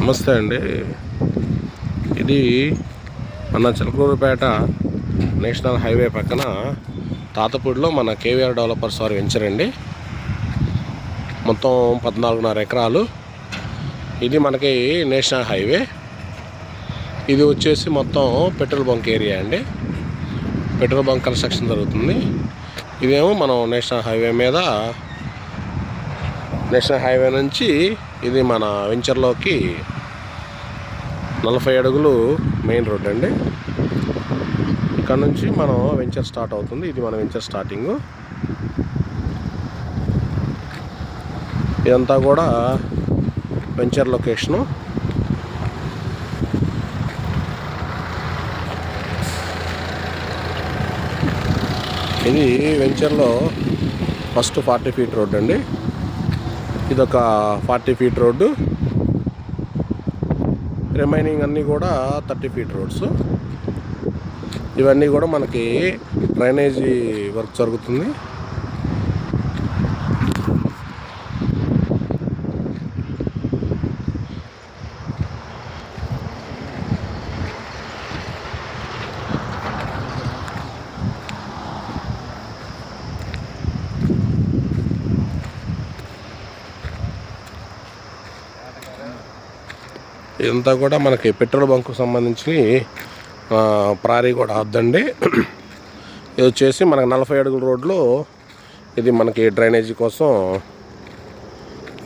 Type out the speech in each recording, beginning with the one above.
నమస్తే అండి. ఇది మన చిలకలూరుపేట నేషనల్ హైవే పక్కన తాతపూడిలో మన కేవీఆర్ డెవలపర్స్ వారి వెంచర్ అండి. మొత్తం 14.5 ఎకరాలు. ఇది మనకి నేషనల్ హైవే. ఇది వచ్చేసి మొత్తం పెట్రోల్ బంక్ ఏరియా అండి. పెట్రోల్ బంక్ కన్స్ట్రక్షన్ జరుగుతుంది. ఇదేమో మనం నేషనల్ హైవే నుంచి ఇది మన వెంచర్లోకి 40 అడుగులు మెయిన్ రోడ్ అండి. ఇక్కడ నుంచి మనం వెంచర్ స్టార్ట్ అవుతుంది. ఇది మన వెంచర్ స్టార్టింగ్. ఇదంతా కూడా వెంచర్ లొకేషను. ఇది వెంచర్లో ఫస్ట్ 40 ఫీట్ రోడ్ అండి. ఇదొక 40 ఫీట్ రోడ్డు. రిమైనింగ్ అన్నీ కూడా 30 ఫీట్ రోడ్స్. ఇవన్నీ కూడా మనకి డ్రైనేజీ వర్క్ జరుగుతుంది. ఇదంతా కూడా మనకి పెట్రోల్ బంకు సంబంధించి ప్రారీ కూడా వద్దండి. ఇది వచ్చేసి మనకు 40 అడుగుల రోడ్లో ఇది మనకి డ్రైనేజీ కోసం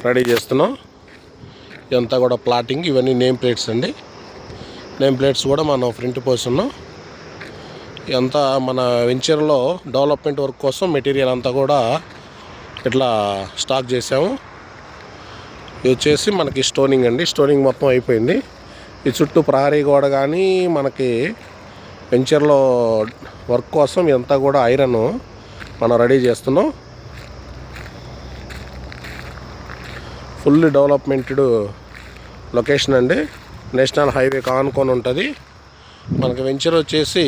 రెడీ చేస్తున్నాం. ఇదంతా కూడా ప్లాటింగ్. ఇవన్నీ నేమ్ ప్లేట్స్ అండి. నేమ్ ప్లేట్స్ కూడా మనం ప్రింట్ పోస్తున్నాం. ఇదంతా మన వెంచర్లో డెవలప్మెంట్ వర్క్ కోసం మెటీరియల్ అంతా కూడా ఇట్లా స్టాక్ చేసాము. ఇది వచ్చేసి మనకి స్టోనింగ్ అండి. స్టోనింగ్ మొత్తం అయిపోయింది. ఈ చుట్టూ ప్రహరీ గోడ కానీ మనకి వెంచర్లో వర్క్ కోసం ఇదంతా కూడా ఐరన్ మనం రెడీ చేస్తున్నాం. ఫుల్ డెవలప్మెంటెడ్ లొకేషన్ అండి. నేషనల్ హైవే ఆనుకొని ఉంటుంది. మనకి వెంచర్ వచ్చేసి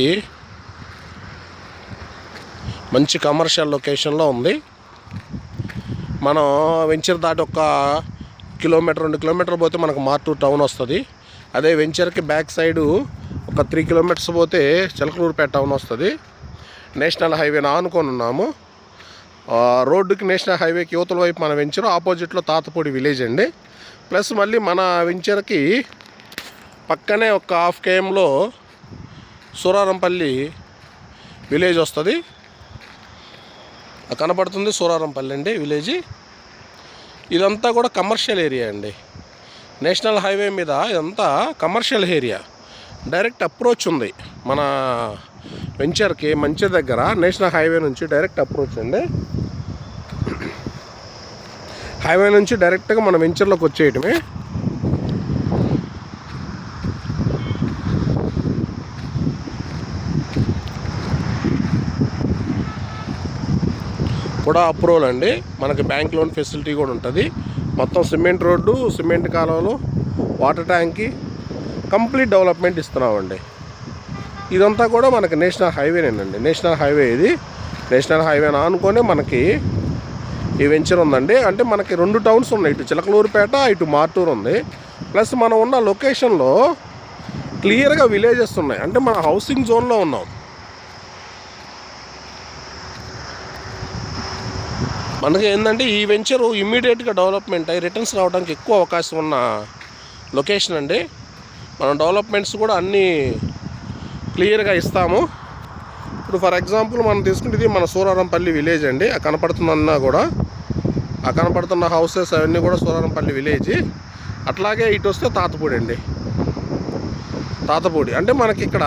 మంచి కమర్షియల్ లొకేషన్లో ఉంది. మనం వెంచర్ దాటి ఒక 1-2 కిలోమీటర్లు పోతే మనకు మార్టూర్ టౌన్ వస్తుంది. అదే వెంచర్కి బ్యాక్ సైడు ఒక 3 కిలోమీటర్స్ పోతే చిలకలూరుపేట టౌన్ వస్తుంది. నేషనల్ హైవేని ఆనుకొని ఉన్నాము. రోడ్డుకి నేషనల్ హైవేకి యువతల వైపు మన వెంచర్, ఆపోజిట్లో తాతపూడి విలేజ్ అండి. ప్లస్ మళ్ళీ మన వెంచర్కి పక్కనే ఒక 1/2 kmలో సూరారంపల్లి విలేజ్ వస్తుంది. కనపడుతుంది సూరారంపల్లి అండి విలేజ్. ఇదంతా కూడా కమర్షియల్ ఏరియా అండి. నేషనల్ హైవే మీద ఇదంతా కమర్షియల్ ఏరియా. డైరెక్ట్ అప్రోచ్ ఉంది మన వెంచర్కి. మంచి దగ్గర నేషనల్ హైవే నుంచి డైరెక్ట్ అప్రోచ్ అండి. హైవే నుంచి డైరెక్ట్గా మన వెంచర్లోకి వచ్చేయటమే. కూడా అప్రూవల్ అండి. మనకి బ్యాంక్ లోన్ ఫెసిలిటీ కూడా ఉంటుంది. మొత్తం సిమెంట్ రోడ్డు, సిమెంట్ కాలువలు, వాటర్ ట్యాంక్కి కంప్లీట్ డెవలప్మెంట్ ఇస్తున్నామండి. ఇదంతా కూడా మనకి నేషనల్ హైవేనేనండి. నేషనల్ హైవే ఇది. నేషనల్ హైవేని ఆనుకొని మనకి ఈ వెంచర్ ఉందండి. అంటే మనకి 2 టౌన్స్ ఉన్నాయి. ఇటు చిలకలూరుపేట, ఇటు మార్టూర్ ఉంది. ప్లస్ మనం ఉన్న లొకేషన్లో క్లియర్గా విలేజెస్ ఉన్నాయి. అంటే మన హౌసింగ్ జోన్లో ఉన్నాం. మనకి ఏంటంటే ఈ వెంచరు ఇమ్మీడియట్గా డెవలప్మెంట్ అయ్యి రిటర్న్స్ రావడానికి ఎక్కువ అవకాశం ఉన్న లొకేషన్ అండి. మనం డెవలప్మెంట్స్ కూడా అన్నీ క్లియర్గా ఇస్తాము. ఇప్పుడు ఫర్ ఎగ్జాంపుల్ మనం తీసుకుంటే ఇది మన సూరారంపల్లి విలేజ్ అండి. ఆ కనపడుతున్నా కూడా ఆ కనపడుతున్న హౌసెస్ అవన్నీ కూడా సూరారంపల్లి విలేజ్. అట్లాగే ఇటు వస్తే తాతపూడి అండి. తాతపూడి అంటే మనకి ఇక్కడ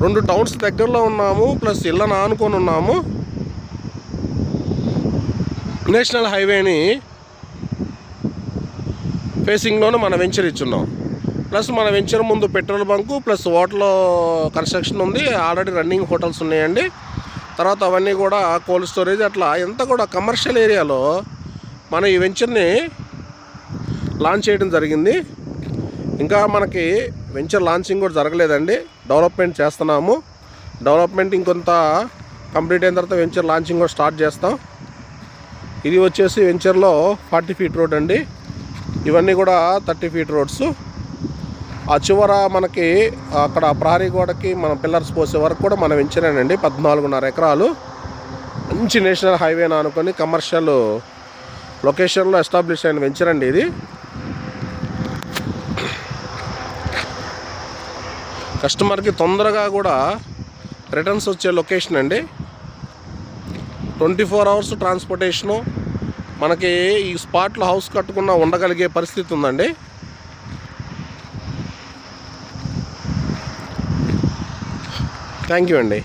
2 టౌన్స్ దగ్గరలో ఉన్నాము. ప్లస్ ఇళ్ళను ఆనుకొని ఉన్నాము. నేషనల్ హైవేని ఫేసింగ్లోనే మన వెంచర్ ఇచ్చున్నాం. ప్లస్ మన వెంచర్ ముందు petrol bunk plus hotel construction ఉంది. ఆల్రెడీ రన్నింగ్ హోటల్స్ ఉన్నాయండి. తర్వాత అవన్నీ కూడా కోల్డ్ స్టోరేజ్. అట్లా ఎంత కూడా కమర్షియల్ ఏరియాలో మన ఈ వెంచర్ని లాంచ్ చేయడం జరిగింది. ఇంకా మనకి వెంచర్ లాంచింగ్ కూడా జరగలేదండి. డెవలప్మెంట్ చేస్తున్నాము. డెవలప్మెంట్ ఇంకొంత కంప్లీట్ అయిన తర్వాత వెంచర్ లాంచింగ్ కూడా స్టార్ట్ చేస్తాం. ఇది వచ్చేసి వెంచర్లో 40 ఫీట్ రోడ్ అండి. ఇవన్నీ కూడా 30 ఫీట్ రోడ్స్. ఆ చివర మనకి అక్కడ ప్రహరీ గోడకి మనం పిల్లర్స్ పోసే వరకు కూడా మనం వెంచరేనండి. 14.5 ఎకరాలు మంచి నేషనల్ హైవేని అనుకొని కమర్షియల్ లొకేషన్లో ఎస్టాబ్లిష్ అయిన వెంచరండి ఇది. కస్టమర్కి తొందరగా కూడా రిటర్న్స్ వచ్చే లొకేషన్ అండి. 24 అవర్స్ ట్రాన్స్పోర్టేషను, మనకి ఈ స్పాట్లో హౌస్ కట్టుకున్న ఉండగలిగే పరిస్థితి ఉందండి. థ్యాంక్ యూ అండి.